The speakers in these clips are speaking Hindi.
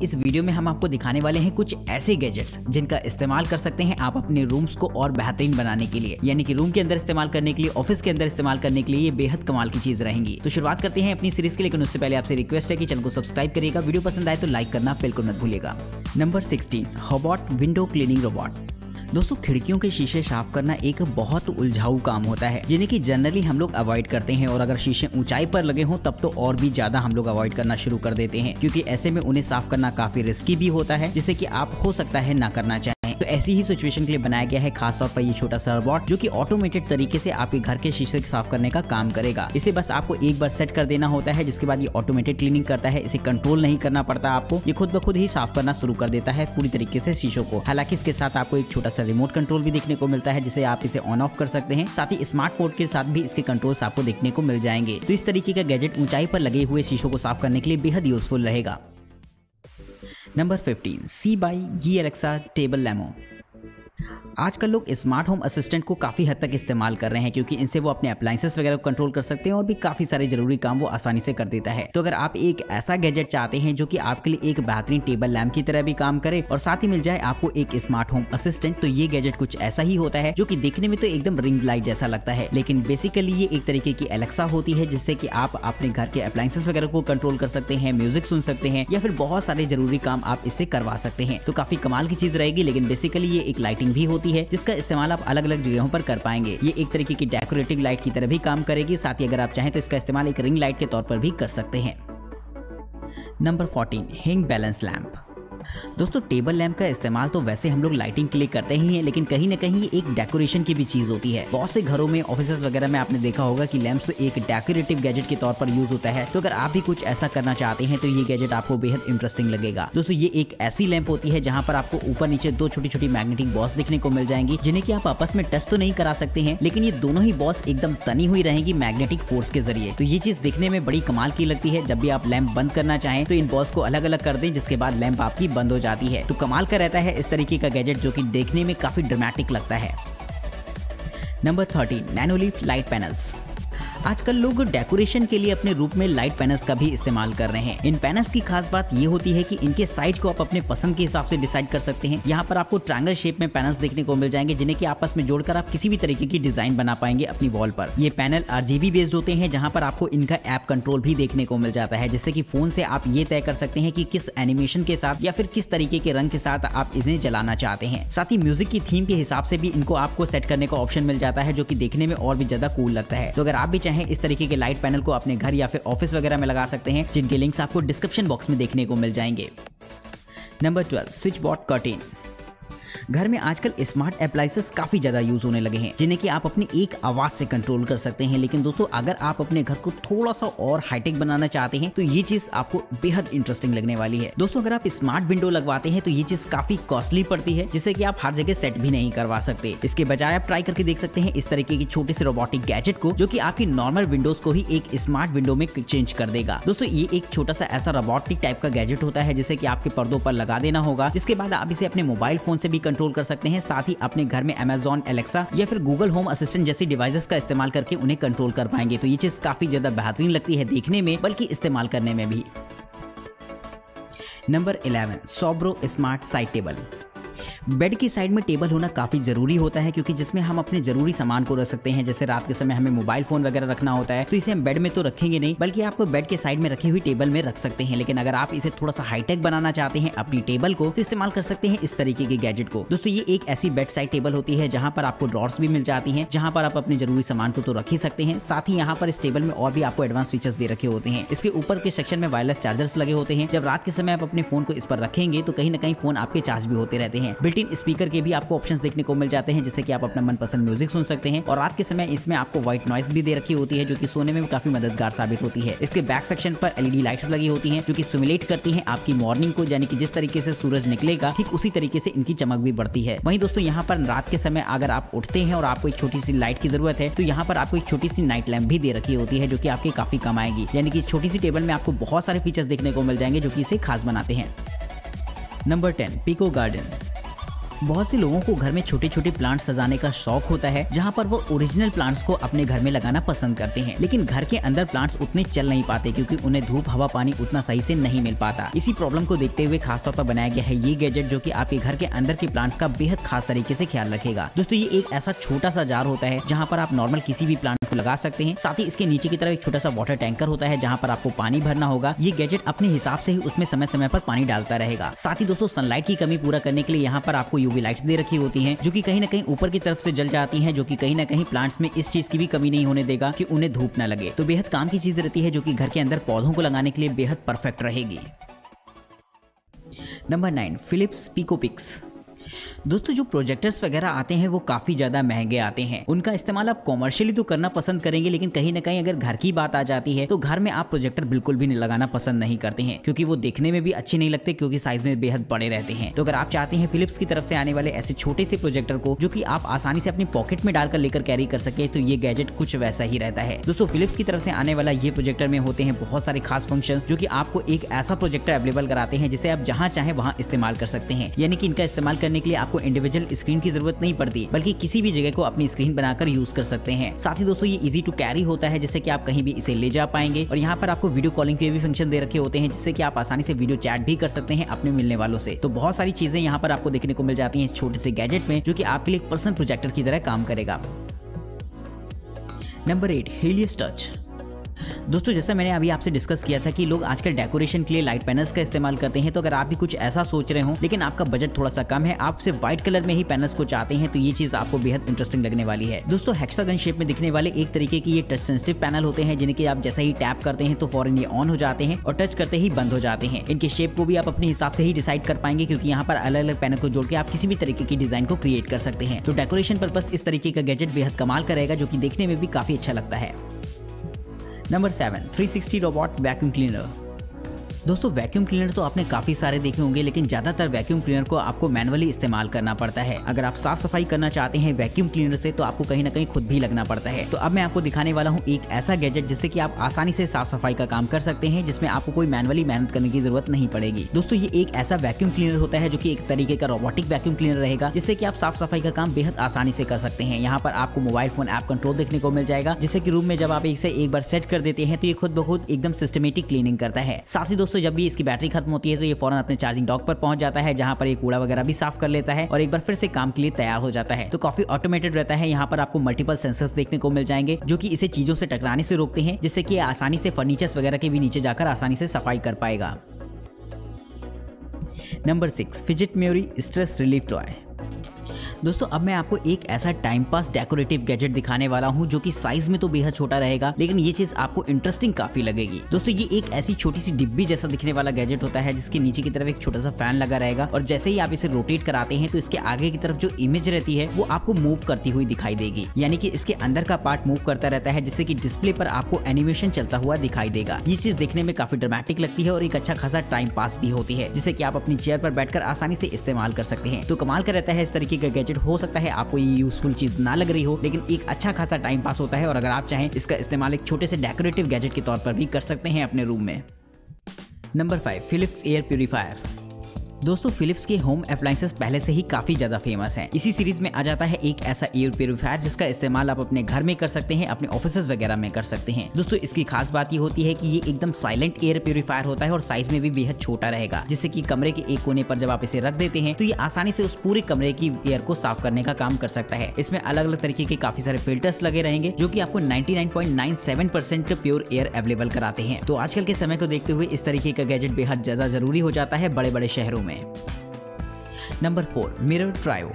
इस वीडियो में हम आपको दिखाने वाले हैं कुछ ऐसे गैजेट्स जिनका इस्तेमाल कर सकते हैं आप अपने रूम्स को और बेहतरीन बनाने के लिए, यानी कि रूम के अंदर इस्तेमाल करने के लिए, ऑफिस के अंदर इस्तेमाल करने के लिए ये बेहद कमाल की चीज रहेंगी। तो शुरुआत करते हैं अपनी सीरीज की, लेकिन उससे पहले आपसे रिक्वेस्ट है कि चैनल को सब्सक्राइब करिएगा, वीडियो पसंद आए तो लाइक करना बिल्कुल मत भूलिएगा। Number 16, Hobot window cleaning robot. दोस्तों, खिड़कियों के शीशे साफ करना एक बहुत उलझाऊ काम होता है जिन्हें कि जनरली हम लोग अवॉइड करते हैं, और अगर शीशे ऊंचाई पर लगे हों तब तो और भी ज्यादा हम लोग अवॉइड करना शुरू कर देते हैं, क्योंकि ऐसे में उन्हें साफ करना काफी रिस्की भी होता है, जिसे कि आप हो सकता है ना करना चाहें। तो ऐसी ही सिचुएशन के लिए बनाया गया है खासतौर पर ये छोटा सा रोबोट, जो कि ऑटोमेटेड तरीके से आपके घर के शीशे साफ करने का काम करेगा। इसे बस आपको एक बार सेट कर देना होता है, जिसके बाद ये ऑटोमेटेड क्लीनिंग करता है। इसे कंट्रोल नहीं करना पड़ता आपको, ये खुद ब खुद ही साफ करना शुरू कर देता है पूरी तरीके से शीशों को। हालांकि इसके साथ आपको एक छोटा सा रिमोट कंट्रोल भी देखने को मिलता है, जिसे आप इसे ऑन ऑफ कर सकते हैं। साथ ही स्मार्टफोन के साथ भी इसके कंट्रोल्स आपको देखने को मिल जाएंगे। तो इस तरीके का गैजेट ऊंचाई पर लगे हुए शीशों को साफ करने के लिए बेहद यूजफुल रहेगा। नंबर 15, सी बाई गी एलेक्सा टेबल लैमो। आजकल लोग स्मार्ट होम असिस्टेंट को काफ़ी हद तक इस्तेमाल कर रहे हैं, क्योंकि इनसे वो अपने अप्लायंसेस वगैरह को कंट्रोल कर सकते हैं और भी काफ़ी सारे जरूरी काम वो आसानी से कर देता है। तो अगर आप एक ऐसा गैजेट चाहते हैं जो कि आपके लिए एक बेहतरीन टेबल लैम्प की तरह भी काम करे और साथ ही मिल जाए आपको एक स्मार्ट होम असिस्टेंट, तो ये गैजेट कुछ ऐसा ही होता है, जो कि देखने में तो एकदम रिंग लाइट जैसा लगता है, लेकिन बेसिकली ये एक तरीके की एलेक्सा होती है, जिससे कि आप अपने घर के अप्लायंसेस वगैरह को कंट्रोल कर सकते हैं, म्यूजिक सुन सकते हैं, या फिर बहुत सारे जरूरी काम आप इससे करवा सकते हैं। तो काफी कमाल की चीज रहेगी, लेकिन बेसिकली ये एक लाइटिंग भी होती है, जिसका इस्तेमाल आप अलग अलग जगहों पर कर पाएंगे। ये एक तरीके की डेकोरेटिव लाइट की तरह भी काम करेगी, साथ ही अगर आप चाहें तो इसका इस्तेमाल एक रिंग लाइट के तौर पर भी कर सकते हैं। Number 14, hang balance lamp. दोस्तों, टेबल लैंप का इस्तेमाल तो वैसे हम लोग लाइटिंग के लिए करते ही हैं, लेकिन कहीं ना कहीं एक डेकोरेशन की भी चीज होती है। बहुत से घरों में, ऑफिसेस वगैरह में आपने देखा होगा कि लैंप्स एक डेकोरेटिव गैजेट के तौर पर यूज होता है। तो अगर आप भी कुछ ऐसा करना चाहते हैं तो ये गैजेट आपको बेहद इंटरेस्टिंग लगेगा। दोस्तों, ये एक ऐसी लैंप होती है जहां पर आपको ऊपर नीचे दो छोटी छोटी मैग्नेटिक बॉल्स दिखने को मिल जाएंगी, जिन्हें कि आप आपस में टच तो नहीं करा सकते हैं, लेकिन ये दोनों ही बॉल्स एकदम तनी हुई रहेंगी मैग्नेटिक फोर्स के जरिए। तो ये चीज देखने में बड़ी कमाल की लगती है। जब भी आप लैंप बंद करना चाहें तो इन बॉल्स को अलग अलग कर दें, जिसके बाद लैंप आपकी बंद हो जाती है। तो कमाल का रहता है इस तरीके का गैजेट, जो कि देखने में काफी ड्रामेटिक लगता है। Number 13, Nanoleaf light panels. आजकल लोग डेकोरेशन के लिए अपने रूम में लाइट पैनल्स का भी इस्तेमाल कर रहे हैं। इन पैनल्स की खास बात ये होती है कि इनके साइज को आप अपने पसंद के हिसाब से डिसाइड कर सकते हैं। यहाँ पर आपको ट्रायंगल शेप में पैनल्स देखने को मिल जाएंगे, जिन्हें कि आपस में जोड़कर आप किसी भी तरीके की डिजाइन बना पाएंगे अपनी वॉल पर। ये पैनल RGB बेस्ड होते हैं, जहाँ पर आपको इनका ऐप कंट्रोल भी देखने को मिल जाता है, जिससे कि फोन से आप ये तय कर सकते हैं कि किस एनिमेशन के साथ या फिर किस तरीके के रंग के साथ आप इन्हें जलाना चाहते हैं। साथ ही म्यूजिक की थीम के हिसाब से भी इनको आपको सेट करने का ऑप्शन मिल जाता है, जो कि देखने में और भी ज्यादा कूल लगता है। तो अगर आप भी चाहें इस तरीके के पैनल को अपने घर या फिर ऑफिस वगैरह में लगा सकते हैं, जिनके लिंक्स आपको डिस्क्रिप्शन बॉक्स में देखने को मिल जाएंगे। Number 12, switch board curtain. घर में आजकल स्मार्ट एप्लायंसेस काफी ज्यादा यूज होने लगे हैं, जिन्हें कि आप अपनी एक आवाज से कंट्रोल कर सकते हैं। लेकिन दोस्तों, अगर आप अपने घर को थोड़ा सा और हाईटेक बनाना चाहते हैं तो ये चीज आपको बेहद इंटरेस्टिंग लगने वाली है। दोस्तों, अगर आप स्मार्ट विंडो लगवाते हैं तो ये चीज काफी कॉस्टली पड़ती है, जिसे कि आप हर जगह सेट भी नहीं करवा सकते। इसके बजाय आप ट्राई करके देख सकते हैं इस तरीके की छोटे से रोबोटिक गैजेट को, जो कि आपकी नॉर्मल विंडोज को ही एक स्मार्ट विंडो में चेंज कर देगा। दोस्तों, ये एक छोटा सा ऐसा रोबोटिक टाइप का गैजेट होता है, जिसे कि आपके पर्दों पर लगा देना होगा, जिसके बाद आप इसे अपने मोबाइल फोन से भी कंट्रोल कर सकते हैं। साथ ही अपने घर में Amazon Alexa या फिर Google होम असिस्टेंट जैसी डिवाइसेस का इस्तेमाल करके उन्हें कंट्रोल कर पाएंगे। तो ये चीज काफी ज्यादा बेहतरीन लगती है देखने में, बल्कि इस्तेमाल करने में भी। Number 11, Sobro smart side table. Bed की साइड में टेबल होना काफी जरूरी होता है, क्योंकि जिसमें हम अपने जरूरी सामान को रख सकते हैं। जैसे रात के समय हमें मोबाइल फोन वगैरह रखना होता है, तो इसे हम बेड में तो रखेंगे नहीं, बल्कि आप बेड के साइड में रखी हुई टेबल में रख सकते हैं। लेकिन अगर आप इसे थोड़ा सा हाईटेक बनाना चाहते हैं अपनी टेबल को, तो इस्तेमाल कर सकते हैं इस तरीके के गैजेट को। दोस्तों, ये एक ऐसी बेड साइड टेबल होती है जहां पर आपको ड्रॉर्स भी मिल जाती हैं, जहां पर आप अपने जरूरी सामान को तो रख ही सकते हैं। साथ ही यहाँ पर इस टेबल में और भी आपको एडवांस फीचर्स दे रखे होते हैं। इसके ऊपर के सेक्शन में वायरलेस चार्जर्स लगे होते हैं। जब रात के समय आप अपने फोन को इस पर रखेंगे तो कहीं ना कहीं फोन आपके चार्ज भी होते रहते हैं। बिल्ट इन स्पीकर के भी आपको ऑप्शंस देखने को मिल जाते हैं, जिससे कि आप अपना मनपसंद म्यूजिक सुन सकते हैं। और रात के समय इसमें आपको व्हाइट नॉइज भी दे रखी होती है, जो कि सोने में काफी मददगार साबित होती है। इसके बैक सेक्शन पर LED लाइट्स लगी होती हैं, जो कि सिमुलेट करती हैं आपकी मॉर्निंग को, यानी कि जिस तरीके से सूरज निकलेगा ठीक उसी तरीके से इनकी चमक भी बढ़ती है। वहीं दोस्तों, यहाँ पर रात के समय अगर आप उठते हैं और आपको एक छोटी सी लाइट की जरूरत है, तो यहाँ पर आपको एक छोटी सी नाइट लैम्प भी दे रखी होती है, जो कि आपके काफी काम आएगी। यानी कि इस छोटी सी टेबल में आपको बहुत सारे फीचर्स देखने को मिल जाएंगे, जो कि इसे खास बनाते हैं। Number 10, Pico garden. बहुत से लोगों को घर में छोटे छोटे प्लांट्स सजाने का शौक होता है, जहाँ पर वो ओरिजिनल प्लांट्स को अपने घर में लगाना पसंद करते हैं, लेकिन घर के अंदर प्लांट्स उतने चल नहीं पाते क्योंकि उन्हें धूप हवा पानी उतना सही से नहीं मिल पाता। इसी प्रॉब्लम को देखते हुए खासतौर पर बनाया गया है ये गैजेट, जो कि आपके घर के अंदर के प्लांट्स का बेहद खास तरीके से ख्याल रखेगा। दोस्तों ये एक ऐसा छोटा सा जार होता है जहाँ पर आप नॉर्मल किसी भी प्लांट को लगा सकते हैं। साथ ही इसके नीचे की तरफ एक छोटा सा वाटर टैंकर होता है जहाँ पर आपको पानी भरना होगा। ये गैजेट अपने हिसाब से ही उसमें समय समय पर पानी डालता रहेगा। साथ ही दोस्तों सनलाइट की कमी पूरा करने के लिए यहाँ पर आपको यूवी लाइट्स दे रखी होती हैं, जो कि कहीं ना कहीं ऊपर की तरफ से जल जाती हैं, जो कि कहीं ना कहीं प्लांट्स में इस चीज की भी कमी नहीं होने देगा कि उन्हें धूप न लगे। तो बेहद काम की चीज रहती है जो कि घर के अंदर पौधों को लगाने के लिए बेहद परफेक्ट रहेगी। Number 9, Philips Picopix. दोस्तों जो प्रोजेक्टर्स वगैरह आते हैं वो काफी ज्यादा महंगे आते हैं। उनका इस्तेमाल आप कॉमर्शियली तो करना पसंद करेंगे, लेकिन कहीं ना कहीं अगर घर की बात आ जाती है तो घर में आप प्रोजेक्टर बिल्कुल भी लगाना पसंद नहीं करते हैं, क्योंकि वो देखने में भी अच्छे नहीं लगते, क्योंकि साइज में बेहद बड़े रहते हैं। तो अगर आप चाहते हैं फिलिप्स की तरफ से आने वाले ऐसे छोटे से प्रोजेक्टर को जो कि आप आसानी से अपनी पॉकेट में डालकर लेकर कैरी कर सके, तो ये गैजेट कुछ वैसा ही रहता है। दोस्तों फिलिप्स की तरफ से आने वाला ये प्रोजेक्टर में होते हैं बहुत सारे खास फंक्शन, जो कि आपको एक ऐसा प्रोजेक्टर अवेलेबल कराते हैं जिसे आप जहां चाहे वहां इस्तेमाल कर सकते हैं। यानी कि इनका इस्तेमाल करने के लिए आपको इंडिविजुअल स्क्रीन की जरूरत नहीं पड़ती, बल्कि किसी भी जगह को अपनी स्क्रीन बनाकर यूज कर सकते हैं। साथ ही दोस्तों ये इजी टू कैरी होता है, जिससे कि आप कहीं भी इसे ले जा पाएंगे। और यहाँ पर आपको वीडियो कॉलिंग के भी फंक्शन दे रखे होते हैं, जिससे कि आप आसानी से वीडियो चैट भी कर सकते हैं अपने मिलने वालों से। तो बहुत सारी चीजें यहाँ पर आपको देखने को मिल जाती हैं इस छोटे से गैजेट में, जो कि आपके लिए एक पर्सनल प्रोजेक्टर की तरह काम करेगा। Number 8, Helios touch. दोस्तों जैसा मैंने अभी आपसे डिस्कस किया था कि लोग आजकल डेकोरेशन के लिए लाइट पैनल्स का इस्तेमाल करते हैं, तो अगर आप भी कुछ ऐसा सोच रहे हो लेकिन आपका बजट थोड़ा सा कम है, आप सिर्फ व्हाइट कलर में ही पैनल्स को चाहते हैं, तो ये चीज आपको बेहद इंटरेस्टिंग लगने वाली है। दोस्तों हेक्सागन शेप में दिखने वाले एक तरीके की ये टच सेंसिटिव पैनल होते हैं, जिनके आप जैसा ही टैप करते हैं तो फौरन ये ऑन हो जाते हैं और टच करते ही बंद हो जाते हैं। इनके शेप को भी आप अपने हिसाब से ही डिसाइड कर पाएंगे, क्योंकि यहाँ पर अलग अलग पैनल को जोड़ के आप किसी भी तरीके की डिजाइन को क्रिएट कर सकते हैं। तो डेकोरेशन पर्पस इस तरीके का गैजेट बेहद कमाल करेगा, जो कि देखने में भी काफी अच्छा लगता है। Number 7, 360 robot vacuum cleaner. दोस्तों वैक्यूम क्लीनर तो आपने काफी सारे देखे होंगे, लेकिन ज्यादातर वैक्यूम क्लीनर को आपको मैनुअली इस्तेमाल करना पड़ता है। अगर आप साफ सफाई करना चाहते हैं वैक्यूम क्लीनर से, तो आपको कहीं ना कहीं खुद भी लगना पड़ता है। तो अब मैं आपको दिखाने वाला हूँ एक ऐसा गैजेट जिससे कि आप आसानी से साफ सफाई का काम कर सकते हैं, जिसमें आपको कोई मैनुअली मेहनत करने की जरूरत नहीं पड़ेगी। दोस्तों ये एक ऐसा वैक्यूम क्लीनर होता है जो कि एक तरीके का रोबोटिक वैक्यूम क्लीनर रहेगा, जिससे कि आप साफ सफाई का काम बेहद आसानी से कर सकते हैं। यहाँ पर आपको मोबाइल फोन ऐप कंट्रोल देखने को मिल जाएगा, जिससे कि रूम में जब आप इसे एक बार सेट कर देते हैं तो ये खुद ब खुद एकदम सिस्टमेटिक क्लीनिंग करता है। साथ ही दोस्तों जब भी इसकी बैटरी खत्म होती है तो ये फौरन अपने चार्जिंग डॉक पर पहुंच जाता है, जहां पर ये कूड़ा वगैरह भी साफ कर लेता है और एक बार फिर से काम के लिए तैयार हो जाता है। तो काफी ऑटोमेटेड रहता है। यहाँ पर आपको मल्टीपल सेंसर्स देखने को मिल जाएंगे, जो कि इसे चीजों से टकराने से रोकते हैं, जिससे कि आसानी से फर्नीचर्स वगैरह के भी नीचे जाकर आसानी से सफाई कर पाएगा। Number 6, fidget memory stress relief toy. दोस्तों अब मैं आपको एक ऐसा टाइम पास डेकोरेटिव गैजेट दिखाने वाला हूं, जो कि साइज में तो बेहद छोटा रहेगा, लेकिन ये चीज आपको इंटरेस्टिंग काफी लगेगी। दोस्तों ये एक ऐसी छोटी सी डिब्बी जैसा दिखने वाला गैजेट होता है, जिसके नीचे की तरफ एक छोटा सा फैन लगा रहेगा, और जैसे ही आप इसे रोटेट कराते हैं तो इसके आगे की तरफ जो इमेज रहती है वो आपको मूव करती हुई दिखाई देगी। यानी कि इसके अंदर का पार्ट मूव करता रहता है, जिससे कि डिस्प्ले पर आपको एनिमेशन चलता हुआ दिखाई देगा। ये चीज देखने में काफी ड्रामेटिक लगती है और एक अच्छा खासा टाइम पास भी होती है, जिससे कि आप अपनी चेयर पर बैठकर आसानी से इस्तेमाल कर सकते हैं। तो कमाल का रहता है इस तरीके का गैजेट। हो सकता है आपको ये यूजफुल चीज ना लग रही हो, लेकिन एक अच्छा खासा टाइम पास होता है, और अगर आप चाहें इसका इस्तेमाल एक छोटे से डेकोरेटिव गैजेट के तौर पर भी कर सकते हैं अपने रूम में। Number 5, Philips air purifier. दोस्तों फिलिप्स के होम अप्लायंसेस पहले से ही काफी ज्यादा फेमस हैं। इसी सीरीज में आ जाता है एक ऐसा एयर प्यूरीफायर जिसका इस्तेमाल आप अपने घर में कर सकते हैं, अपने ऑफिसेज वगैरह में कर सकते हैं। दोस्तों इसकी खास बात ये होती है कि ये एकदम साइलेंट एयर प्यूरीफायर होता है और साइज में भी बेहद छोटा रहेगा, जिससे कि कमरे के एक कोने पर जब आप इसे रख देते हैं तो ये आसानी से उस पूरे कमरे की एयर को साफ करने का काम कर सकता है। इसमें अलग अलग तरीके के काफी सारे फिल्टर्स लगे रहेंगे, जो कि आपको 99.97% प्योर एयर अवेलेबल कराते हैं। तो आजकल के समय को देखते हुए इस तरीके का गैजेट बेहद ज्यादा जरूरी हो जाता है बड़े बड़े शहरों में। Number 4, mirror trio.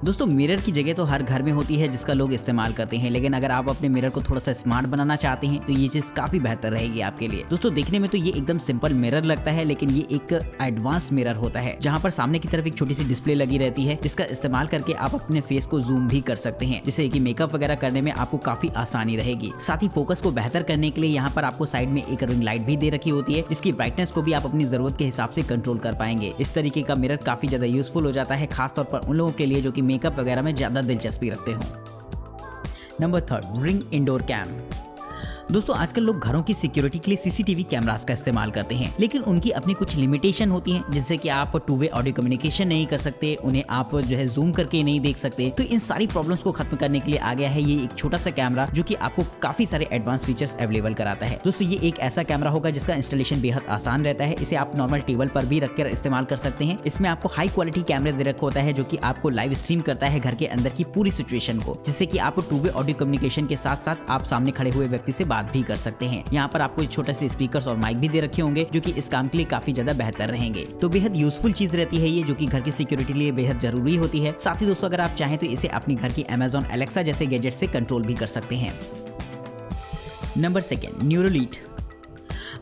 दोस्तों मिरर की जगह तो हर घर में होती है जिसका लोग इस्तेमाल करते हैं, लेकिन अगर आप अपने मिरर को थोड़ा सा स्मार्ट बनाना चाहते हैं तो ये चीज काफी बेहतर रहेगी आपके लिए। दोस्तों देखने में तो ये एकदम सिंपल मिरर लगता है, लेकिन ये एक एडवांस मिरर होता है, जहां पर सामने की तरफ एक छोटी सी डिस्प्ले लगी रहती है, जिसका इस्तेमाल करके आप अपने फेस को जूम भी कर सकते हैं, जिससे कि मेकअप वगैरह करने में आपको काफी आसानी रहेगी। साथ ही फोकस को बेहतर करने के लिए यहाँ पर आपको साइड में एक रिंग लाइट भी दे रखी होती है, जिसकी ब्राइटनेस को भी आप अपनी जरूरत के हिसाब से कंट्रोल कर पाएंगे। इस तरीके का मिरर काफी ज्यादा यूजफुल हो जाता है, खासतौर पर उन लोगों के लिए जो कि मेकअप वगैरह में ज्यादा दिलचस्पी रखते हो। Number 3, Ring indoor cam. दोस्तों आजकल लोग घरों की सिक्योरिटी के लिए सीसीटीवी कैमरास का इस्तेमाल करते हैं, लेकिन उनकी अपनी कुछ लिमिटेशन होती हैं, जिससे कि आप टू वे ऑडियो कम्युनिकेशन नहीं कर सकते, उन्हें आप जो है जूम करके नहीं देख सकते। तो इन सारी प्रॉब्लम्स को खत्म करने के लिए आ गया है ये एक छोटा सा कैमरा, जो कि आपको काफी सारे एडवांस फीचर्स अवेलेबल कराता है। दोस्तों ये एक ऐसा कैमरा होगा जिसका इंस्टॉलेशन बेहद आसान रहता है। इसे आप नॉर्मल टेबल पर भी रखकर इस्तेमाल कर सकते हैं। इसमें आपको हाई क्वालिटी कैमरा दे रखा होता है, जो कि आपको लाइव स्ट्रीम करता है घर के अंदर की पूरी सिचुएशन को, जिससे कि आप टू वे ऑडियो कम्युनिकेशन के साथ साथ आप सामने खड़े हुए व्यक्ति से बात भी कर सकते हैं। यहाँ पर आपको छोटे से स्पीकर्स और माइक भी दे रखे होंगे, जो कि इस काम के लिए काफी ज्यादा बेहतर रहेंगे। तो बेहद यूजफुल चीज रहती है ये, जो कि घर की सिक्योरिटी के लिए बेहद जरूरी होती है। साथ ही दोस्तों अगर आप चाहें तो इसे अपनी घर की Amazon Alexa जैसे गैजेट से कंट्रोल भी कर सकते हैं। नंबर 2, न्यूरोलीट।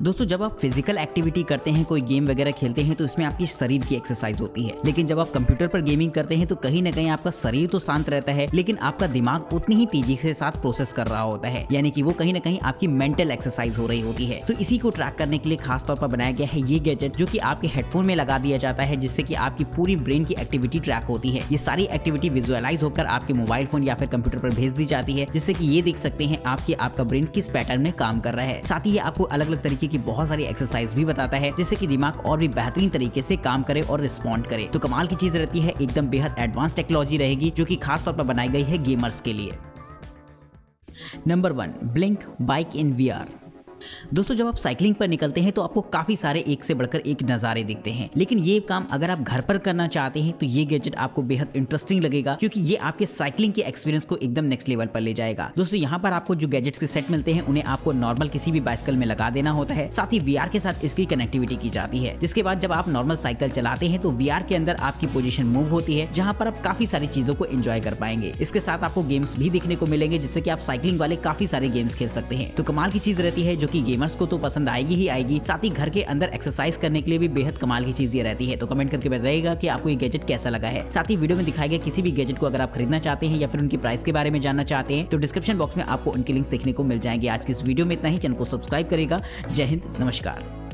दोस्तों जब आप फिजिकल एक्टिविटी करते हैं, कोई गेम वगैरह खेलते हैं, तो इसमें आपकी शरीर की एक्सरसाइज होती है। लेकिन जब आप कंप्यूटर पर गेमिंग करते हैं तो कहीं ना कहीं आपका शरीर तो शांत रहता है, लेकिन आपका दिमाग उतनी ही तेजी के साथ प्रोसेस कर रहा होता है, यानी कि वो कहीं ना कहीं आपकी मेंटल एक्सरसाइज हो रही होती है। तो इसी को ट्रैक करने के लिए खास तौर पर बनाया गया है ये गैजेट, जो कि आपके हेडफोन में लगा दिया जाता है, जिससे कि आपकी पूरी ब्रेन की एक्टिविटी ट्रैक होती है। ये सारी एक्टिविटी विजुअलाइज होकर आपके मोबाइल फोन या फिर कंप्यूटर पर भेज दी जाती है, जिससे कि ये देख सकते हैं आपका ब्रेन किस पैटर्न में काम कर रहा है। साथ ही ये आपको अलग अलग तरीके की बहुत सारी एक्सरसाइज भी बताता है, जिससे कि दिमाग और भी बेहतरीन तरीके से काम करे और रिस्पॉन्ड करे। तो कमाल की चीज रहती है, एकदम बेहद एडवांस टेक्नोलॉजी रहेगी, जो कि खास तौर पर बनाई गई है गेमर्स के लिए। Number 1, blink bike in VR। दोस्तों जब आप साइकिलिंग पर निकलते हैं तो आपको काफी सारे एक से बढ़कर एक नजारे दिखते हैं, लेकिन ये काम अगर आप घर पर करना चाहते हैं तो ये गैजेट आपको बेहद इंटरेस्टिंग लगेगा, क्योंकि ये आपके साइकिलिंग के एक्सपीरियंस को एकदम नेक्स्ट लेवल पर ले जाएगा। दोस्तों यहाँ पर आपको जो गैजेट्स के सेट मिलते हैं उन्हें आपको नॉर्मल किसी भी बाइसिकल में लगा देना होता है। साथ ही VR के साथ इसकी कनेक्टिविटी की जाती है, जिसके बाद जब आप नॉर्मल साइकिल चलाते हैं तो VR के अंदर आपकी पोजीशन मूव होती है, जहाँ पर आप काफी सारी चीजों को एंजॉय कर पाएंगे। इसके साथ आपको गेम्स भी देखने को मिलेंगे, जिससे कि आप साइकिलिंग वाले काफी सारे गेम्स खेल सकते हैं। तो कमाल की चीज रहती है, जो कि गेमर्स को तो पसंद आएगी ही आएगी, साथ ही घर के अंदर एक्सरसाइज करने के लिए भी बेहद कमाल की चीज ये रहती है। तो कमेंट करके बताइएगा कि आपको ये गैजेट कैसा लगा है। साथ ही वीडियो में दिखाए गए किसी भी गैजेट को अगर आप खरीदना चाहते हैं या फिर उनकी प्राइस के बारे में जानना चाहते हैं तो डिस्क्रिप्शन बॉक्स में आपको उनके लिंक्स देखने को मिल जाएंगे। आज की इस वीडियो में इतना ही। चैनल को सब्सक्राइब करेगा। जय हिंद, नमस्कार।